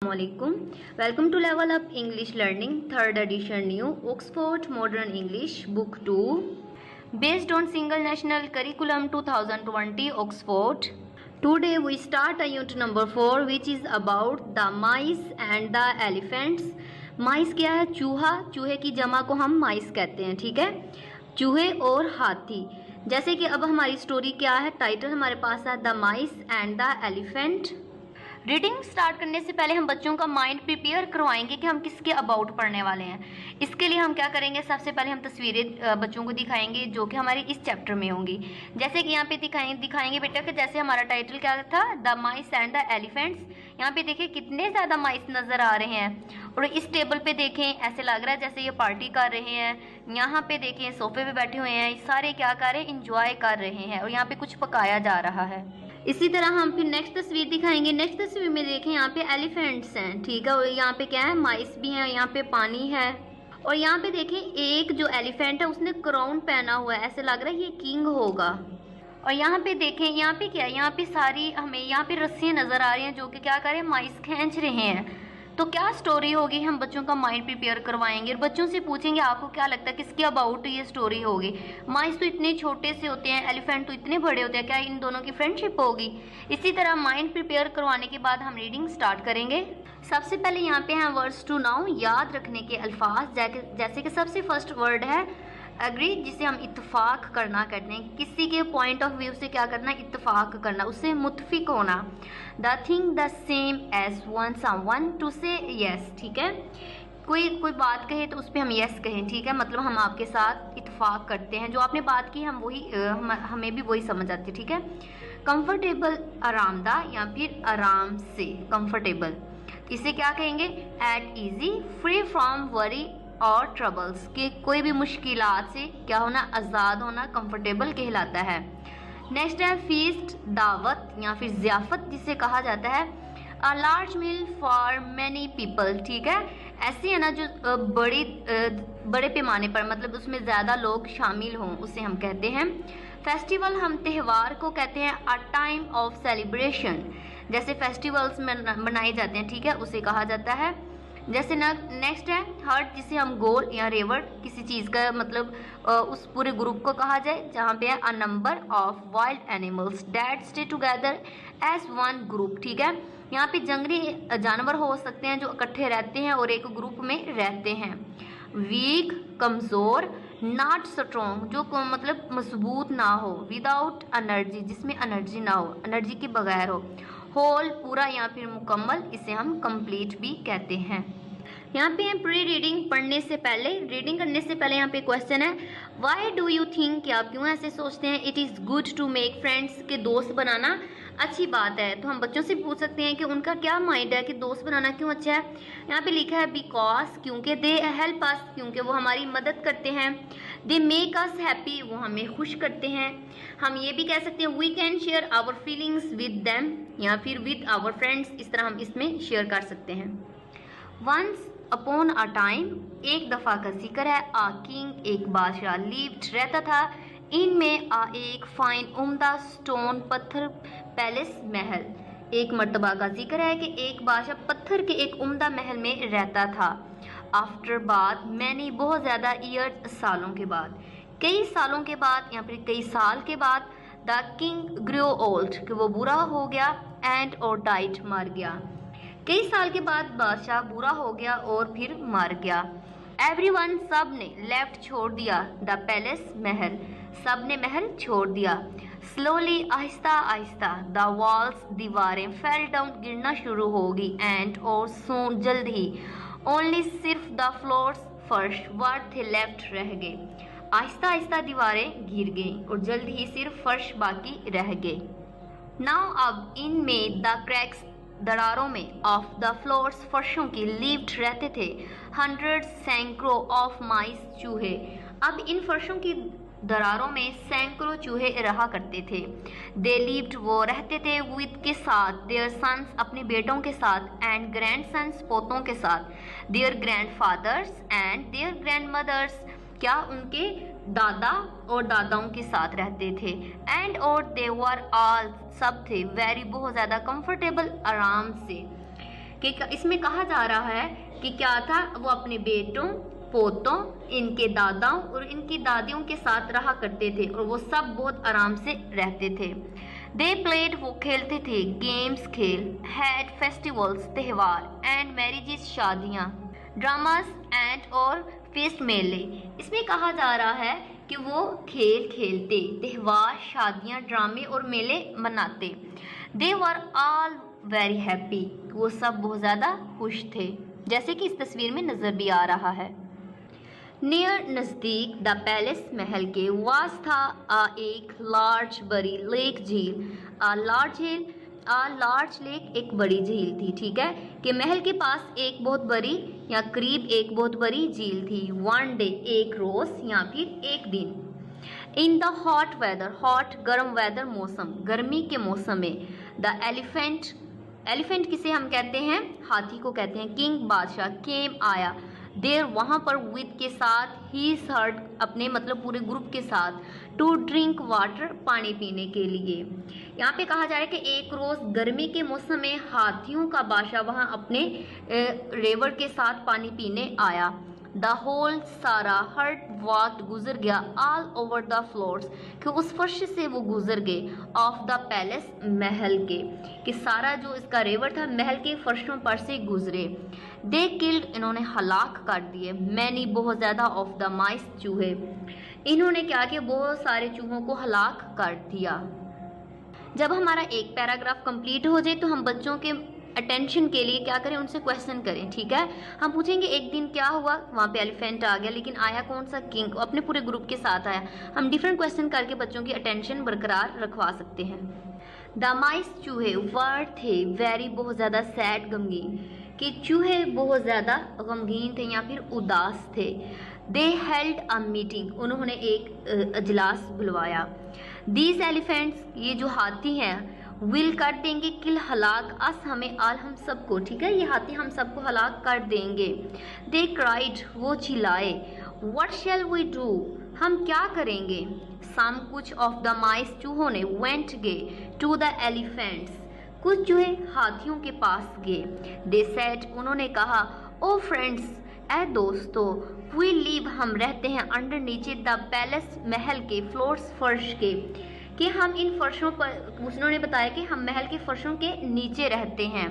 Assalamualaikum. Welcome to Level Up English Learning, 3rd edition new Oxford Modern English Book 2 based on Single National Curriculum 2020 Oxford. Today we start a unit number 4 which is about the mice and the elephants. माइस क्या है? चूहा. चूहे की जमा को हम माइस कहते हैं. ठीक है, चूहे और हाथी. जैसे कि अब हमारी स्टोरी क्या है, टाइटल हमारे पास है the mice and the elephant. Reading start करने से पहले हम बच्चों का माइंड प्रिपेयर करवाएंगे कि हम किसके अबाउट पढ़ने वाले हैं. इसके लिए हम क्या करेंगे, सबसे पहले हम तस्वीरें बच्चों को दिखाएंगे जो कि हमारे इस चैप्टर में होंगी. जैसे कि यहाँ पे दिखाएंगे बेटा कि जैसे हमारा टाइटल क्या था, the mice and the elephants. यहाँ पे देखिए कितने ज़्यादा माइस नज़र आ रहे हैं और इस टेबल पे देखें ऐसे लग रहा है जैसे ये पार्टी कर रहे हैं. यहाँ पे देखें सोफे पे बैठे हुए हैं, सारे क्या कर रहे हैं, इंजॉय कर रहे हैं और यहाँ पे कुछ पकाया जा रहा है. इसी तरह हम फिर नेक्स्ट तस्वीर दिखाएंगे. नेक्स्ट तस्वीर में देखें यहाँ पे एलिफेंट्स हैं. ठीक है, और यहाँ पे क्या है, माइस भी हैं, यहाँ पे पानी है. और यहाँ पे देखें एक जो एलिफेंट है उसने क्राउन पहना हुआ है, ऐसे लग रहा है ये किंग होगा. और यहाँ पे देखें, यहाँ पे क्या है, यहाँ पे सारी हमें यहाँ पे रस्सियाँ नजर आ रही हैं जो कि क्या करें, माइस खींच रहे हैं. तो क्या स्टोरी होगी, हम बच्चों का माइंड प्रिपेयर करवाएंगे और बच्चों से पूछेंगे आपको क्या लगता है किसके अबाउट ये स्टोरी होगी. माइस तो इतने छोटे से होते हैं, एलिफेंट तो इतने बड़े होते हैं, क्या इन दोनों की फ्रेंडशिप होगी. इसी तरह माइंड प्रिपेयर करवाने के बाद हम रीडिंग स्टार्ट करेंगे. सबसे पहले यहाँ पे हैं वर्ड्स टू नाउ, याद रखने के अल्फाज. जैसे कि सबसे फर्स्ट वर्ड है एग्री, जिसे हम इत्तेफाक करना कहते हैं. किसी के पॉइंट ऑफ व्यू से क्या करना, इत्तेफाक करना, उससे मुत्फिक होना. The thing the same as one someone to say yes. ठीक है, कोई बात कहे तो उस पर हम यस कहें. ठीक है, मतलब हम आपके साथ इत्तेफाक करते हैं, जो आपने बात की हम वही हमें भी वही समझ आती है. ठीक है, कंफर्टेबल आरामदा या फिर आराम से, कंफर्टेबल इसे क्या कहेंगे, at ease, free from worry और ट्रबल्स, के कोई भी मुश्किलात से क्या होना, आज़ाद होना, कंफर्टेबल कहलाता है. नेक्स्ट है फीस्ट, दावत या फिर ज़ियाफ़त जिसे कहा जाता है. A large meal for many people. ठीक है, ऐसी है ना जो बड़े पैमाने पर, मतलब उसमें ज़्यादा लोग शामिल हों, उसे हम कहते हैं. फेस्टिवल, हम त्यौहार को कहते हैं अ टाइम ऑफ सेलिब्रेशन, जैसे फेस्टिवल्स में मनाए जाते हैं. ठीक है, उसे कहा जाता है. जैसे नेक्स्ट है हर्ट, जिसे हम गोल या रेवर्ड किसी चीज़ का मतलब उस पूरे ग्रुप को कहा जाए जहाँ पे है a number of wild animals that stay together as one group. ठीक है, यहाँ पे जंगली जानवर हो सकते हैं जो इकट्ठे रहते हैं और एक ग्रुप में रहते हैं. वीक, कमज़ोर, नॉट स्ट्रॉन्ग, जो मतलब मजबूत ना हो. विदाउट एनर्जी, जिसमें एनर्जी ना हो, एनर्जी के बगैर हो. होल, पूरा या फिर मुकम्मल, इसे हम कंप्लीट भी कहते हैं. यहाँ पे प्री रीडिंग पढ़ने से पहले, रीडिंग करने से पहले यहाँ पे क्वेश्चन है व्हाई डू यू थिंक, कि आप क्यों ऐसे सोचते हैं, it is good to make friends, के दोस्त बनाना अच्छी बात है. तो हम बच्चों से पूछ सकते हैं कि उनका क्या माइंड है कि दोस्त बनाना क्यों अच्छा है. यहाँ पे लिखा है बिकॉज, क्योंकि दे हेल्प अस, क्योंकि वो हमारी मदद करते हैं. दे मेक अस हैप्पी, वो हमें खुश करते हैं. हम ये भी कह सकते हैं we can share our feelings with them या फिर विद आवर फ्रेंड्स, इस तरह हम इसमें शेयर कर सकते हैं. वंस अपॉन अ टाइम, एक दफ़ा का जिक्र है. आ किंग, एक बादशाह, लिव्ड रहता था. इनमें आ एक फाइन, उम्दा, स्टोन, पत्थर, पैलेस, महल. एक मर्तबा का जिक्र है कि एक बादशाह पत्थर के एक उम्दा महल में रहता था. आफ्टर, बाद, मैनी, बहुत ज़्यादा, ईयर्स, सालों के बाद, कई सालों के बाद या फिर कई साल के बाद. द किंग ग्रो ओल्ड, कि वो बुरा हो गया. एंड और डाइट, मर गया. कई साल के बाद बादशाह बुरा हो गया और फिर मर गया. एवरीवन, सब ने, लेफ्ट, छोड़ दिया. द पैलेस, महल, सब ने महल छोड़ दिया. Slowly, Aahista Aahista. The walls, दीवारें, फेल डाउन, गिरना शुरू होगी. एंड और सून, जल्द ही. ओनली, सिर्फ. द फ्लोर्स, फर्श, वर थे लेफ्ट, रह गए. आहिस्ता आहिस्ता दीवारें गिर गईं और जल्द ही सिर्फ फर्श बाकी रह गए. नाउ, अब, इनमें, द क्रैक्स, दरारों में, ऑफ द फ्लोर्स, फर्शों की, लिव्ड रहते थे. हंड्रेड, सैकड़ों, ऑफ माइस, चूहे. अब इन फर्शों की दरारों में सैकड़ों चूहे रहा करते थे. दे लिव्ड, वो रहते थे. विद, के साथ. देयर सन्स, अपने बेटों के साथ. एंड ग्रैंड सन्स, पोतों के साथ. Their grandfathers and their grandmothers, क्या उनके दादा और दादाओं के साथ रहते थे. एंड और दे वर ऑल, सब थे. वेरी, बहुत ज़्यादा. कंफर्टेबल, आराम से. कि इसमें कहा जा रहा है कि क्या था, वो अपने बेटों, पोतों, इनके दादाओं और इनकी दादियों के साथ रहा करते थे और वो सब बहुत आराम से रहते थे। दे प्लेड, वो खेलते थे, गेम्स, खेल, हैड फेस्टिवल्स, त्यौहार, एंड मैरिजेस, शादियाँ, ड्रामास एंड और फेस्ट, मेले। इसमें कहा जा रहा है कि वो खेल खेलते, त्यौहार, शादियाँ, ड्रामे और मेले मनाते। दे वर ऑल वेरी हैप्पी, वो सब बहुत ज़्यादा खुश थे, जैसे कि इस तस्वीर में नज़र भी आ रहा है। नियर, नज़दीक, द पैलेस, महल के, वास था, एक, लार्ज, बड़ी, लेक, झील, लार्ज हिल, लार्ज लेक, एक बड़ी झील थी। ठीक है, कि महल के पास एक बहुत बड़ी या करीब एक बहुत बड़ी झील थी। वन डे, एक रोज या फिर एक दिन। In the hot weather, hot गर्म वेदर, मौसम, गर्मी के मौसम में। द एलिफेंट, एलिफेंट किसे हम कहते हैं, हाथी को कहते हैं। किंग, बादशाह, केम, आया, देर, वहाँ पर, विद, के साथ, ही, हर्ड, अपने मतलब पूरे ग्रुप के साथ, टू ड्रिंक वाटर, पानी पीने के लिए। यहाँ पे कहा जा रहा है कि एक रोज गर्मी के मौसम में हाथियों का बादशाह वहाँ अपने रेवर के साथ पानी पीने आया। द होल, सारा, हर्ट, वॉक, गुजर गया, ऑल ओवर द फ्लोर्स, कि उस फर्श से वो गुजर गए, ऑफ द पैलेस, महल के, कि सारा जो इसका रेवर था महल के फर्शों पर से गुजरे। दे किल्ड, इन्होंने हलाक कर दिए, मैनी, बहुत ज़्यादा, ऑफ द माइस, चूहे, इन्होंने क्या किया, बहुत सारे चूहों को हलाक कर दिया। जब हमारा एक पैराग्राफ कंप्लीट हो जाए तो हम बच्चों के अटेंशन के लिए क्या करें, उनसे क्वेश्चन करें। ठीक है, हम पूछेंगे एक दिन क्या हुआ, वहाँ पे एलिफेंट आ गया, लेकिन आया कौन सा, किंग, अपने पूरे ग्रुप के साथ आया। हम डिफरेंट क्वेश्चन करके बच्चों की अटेंशन बरकरार रखवा सकते हैं। द माइस, चूहे, वर, थे, वेरी, बहुत ज़्यादा, सैड, गमगीन, कि चूहे बहुत ज़्यादा गमगीन थे या फिर उदास थे। दे हेल्ड अ मीटिंग, उन्होंने एक अजलास बुलवाया। दीज एलिफेंट्स, ये जो हाथी हैं, विल, कर देंगे, किल, हलाक, अस, हमें, आल, हम सबको। ठीक है, ये हाथी हम सबको हलाक कर देंगे। दे क्राइड, वो चिल्लाए। व्हाट शैल वी डू, हम क्या करेंगे। सम, कुछ, ऑफ द माइस, चूहों ने, वेंट, गए, टू द एलिफेंट्स, कुछ चूहे हाथियों के पास गए। दे सेड, उन्होंने कहा, ओ फ्रेंड्स, ए दोस्तों, वी लिव, हम रहते हैं, अंडर, नीचे, द पैलेस, महल के, फ्लोर्स, फर्श के, कि हम इन फर्शों पर, उन्होंने बताया कि हम महल के फर्शों के नीचे रहते हैं।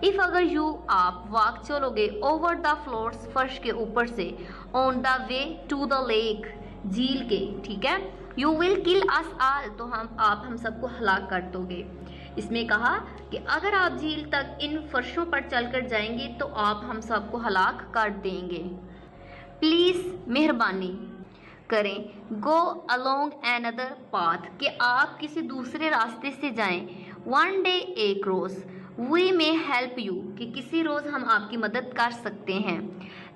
इफ़, अगर, यू, आप, वॉक, चलोगे, ओवर द फ्लोर्स, फर्श के ऊपर से, on the way, to the lake, झील के। ठीक है, you will kill us all, तो हम सबको हलाक कर दोगे। इसमें कहा कि अगर आप झील तक इन फर्शों पर चलकर जाएंगे तो आप हम सबको हलाक कर देंगे। प्लीज़, मेहरबानी करें, गो अलोंग एनदर पाथ, कि आप किसी दूसरे रास्ते से जाएं। वन डे, एक रोज़, वी मे हेल्प यू, कि किसी रोज़ हम आपकी मदद कर सकते हैं।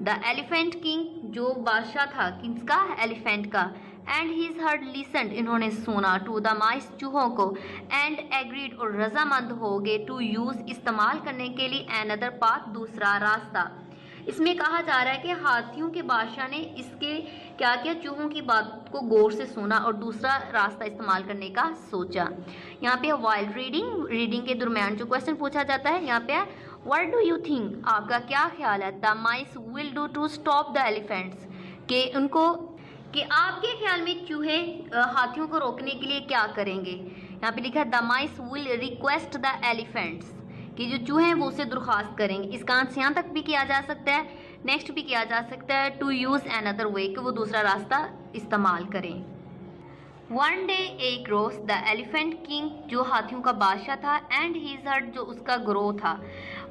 द एलिफेंट किंग, जो बादशाह था, किसका, एलिफेंट का, एंड हीज हर्ड, लिसनड, इन्होंने सुना, टू द माइस, चूहों को, एंड एग्रीड, और रजामंद हो गए, टू यूज़, इस्तेमाल करने के लिए, एनदर पाथ, दूसरा रास्ता। इसमें कहा जा रहा है कि हाथियों के बादशाह ने इसके क्या किया, चूहों की बात को गौर से सुना और दूसरा रास्ता इस्तेमाल करने का सोचा। यहाँ पे वाइल्ड रीडिंग, रीडिंग के दरमियान जो क्वेश्चन पूछा जाता है, यहाँ पे व्हाट डू यू थिंक, आपका क्या ख्याल है। The mice will do to stop the elephants, कि उनको, कि आपके ख्याल में चूहे हाथियों को रोकने के लिए क्या करेंगे। यहाँ पे लिखा है the mice will request the elephants, कि जो चूहे हैं वो उससे दरख्वास्त करेंगे। इसका आंसर यहाँ तक भी किया जा सकता है, नेक्स्ट भी किया जा सकता है, टू यूज़ एनदर वे, कि वो दूसरा रास्ता इस्तेमाल करें। वन डे, एक रोज, द एलिफेंट किंग, जो हाथियों का बादशाह था, एंड हीज हर्ड, जो उसका ग्रोह था,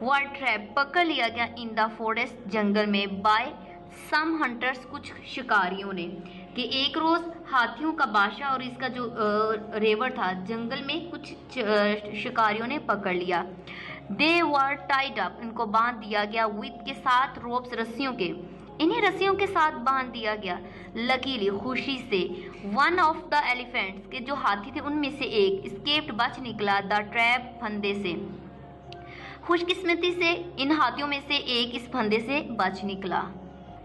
वर ट्रैप, पकड़ लिया गया, इन द फॉरेस्ट, जंगल में, बाय सम हंटर्स, कुछ शिकारियों ने, कि एक रोज हाथियों का बादशाह और इसका जो रेवर था, जंगल में कुछ शिकारियों ने पकड़ लिया। दे वर टाइड अप, इनको बांध दिया गया, विथ, के साथ, रोप्स, रस्सियों के, इन्हें रस्सियों के साथ बांध दिया गया। लकीली, खुशी से, वन ऑफ द एलिफेंट्स, के जो हाथी थे उनमें से एक, स्केप्ड, बच निकला, द ट्रैप, फंदे से, खुशकिस्मती से इन हाथियों में से एक इस फंदे से बच निकला।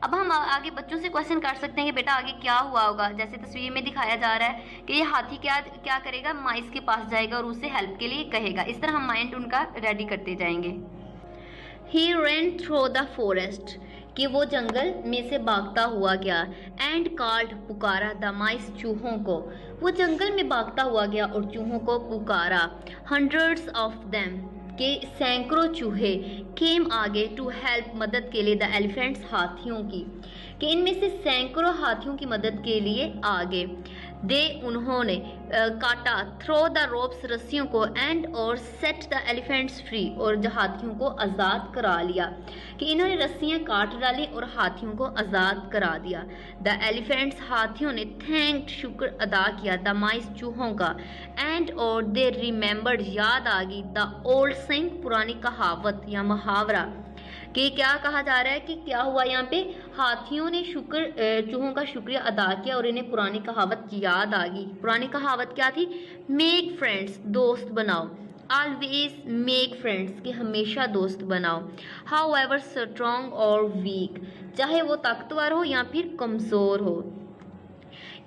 अब हम आगे बच्चों से क्वेश्चन कर सकते हैं कि बेटा आगे क्या हुआ होगा। जैसे तस्वीर में दिखाया जा रहा है कि ये हाथी क्या करेगा, माइस के पास जाएगा और उससे हेल्प के लिए कहेगा। इस तरह हम माइंड उनका रेडी करते जाएंगे। ही ran थ्रू द फॉरेस्ट, कि वो जंगल में से भागता हुआ गया। एंड कॉल्ड, पुकारा, द माइस, चूहों को। वो जंगल में भागता हुआ गया और चूहों को पुकारा। हंड्रेड्स ऑफ देम, के सैकड़ों चूहे। केम, आगे, टू हेल्प, मदद के लिए, द एलिफेंट्स, हाथियों की, कि इनमें से सैकड़ों हाथियों की मदद के लिए आगे। दे, उन्होंने, काटा, थ्रो द रोप्स, रस्सियों को, एंड और सेट द एलिफेंट्स फ्री, और हाथियों को आज़ाद करा लिया, कि इन्होंने रस्सियां काट डाली और हाथियों को आज़ाद करा दिया। द एलिफेंट्स, हाथियों ने, थैंक्ड, शुक्र अदा किया, द माइस, चूहों का, एंड और दे रिमेंबर्ड, याद आ गई, द ओल्ड सेइंग, पुरानी कहावत या मुहावरा, कि क्या कहा जा रहा है कि क्या हुआ यहाँ पे, हाथियों ने चूहों का शुक्रिया अदा किया और इन्हें पुरानी कहावत याद आ गई। पुरानी कहावत क्या थी? मेक फ्रेंड्स, दोस्त बनाओ। ऑलवेज मेक फ्रेंड्स, कि हमेशा दोस्त बनाओ। हाउ एवर स्ट्रॉन्ग और वीक, चाहे वो ताकतवर हो या फिर कमज़ोर हो।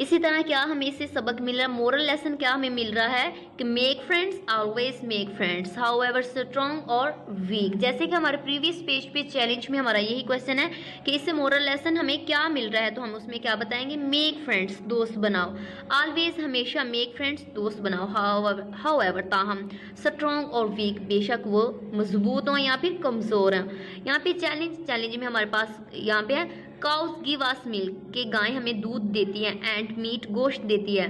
इसी तरह क्या हमें इससे सबक मिल रहा है, मोरल लेसन क्या हमें मिल रहा है कि make friends, always make friends, how ever strong और वीक। जैसे कि हमारे प्रीवियस पेज पे चैलेंज में हमारा यही क्वेश्चन है कि इससे मोरल लेसन हमें क्या मिल रहा है, तो हम उसमें क्या बताएंगे, मेक फ्रेंड्स, दोस्त बनाओ। ऑलवेज, हमेशा, मेक फ्रेंड्स, दोस्त बनाओ। हाउ एवर, ताहम, स्ट्रॉन्ग और वीक, बेशक वो मजबूत हों या फिर कमज़ोर हैं। यहाँ पे चैलेंज में हमारे पास यहाँ पे है, काउस गिव अस मिल्क, के गायें हमें दूध देती हैं, एंड मीट, गोश्त देती है।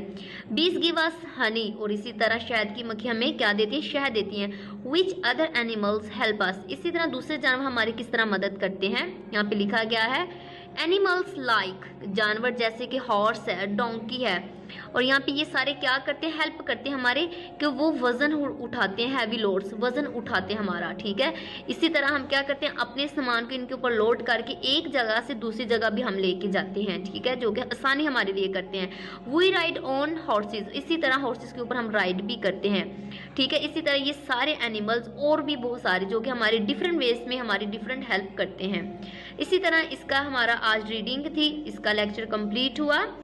बीज गिव अस हनी, और इसी तरह शहद की मक्खी हमें क्या देती है, शहद देती हैं। Which other animals help us, इसी तरह दूसरे जानवर हमारी किस तरह मदद करते हैं। यहाँ पे लिखा गया है एनिमल्स लाइक, जानवर जैसे कि हॉर्स है, डोंकी है, और यहाँ पे ये सारे क्या करते हैं, हेल्प करते हैं हमारे, कि वो वजन उठाते हैं, हैवी लोड्स, वजन उठाते हैं हमारा, ठीक है। इसी तरह हम क्या करते हैं, अपने सामान को इनके ऊपर लोड करके एक जगह से दूसरी जगह भी हम लेके जाते हैं, ठीक है, जो कि आसानी हमारे लिए करते हैं। वी राइड ऑन हॉर्सेज, इसी तरह हॉर्सेज के ऊपर हम राइड भी करते हैं, ठीक है। इसी तरह ये सारे एनिमल्स और भी बहुत सारे जो कि हमारे डिफरेंट वेज में हमारी डिफरेंट हेल्प करते हैं। इसी तरह इसका हमारा आज रीडिंग थी, इसका लेक्चर कंप्लीट हुआ।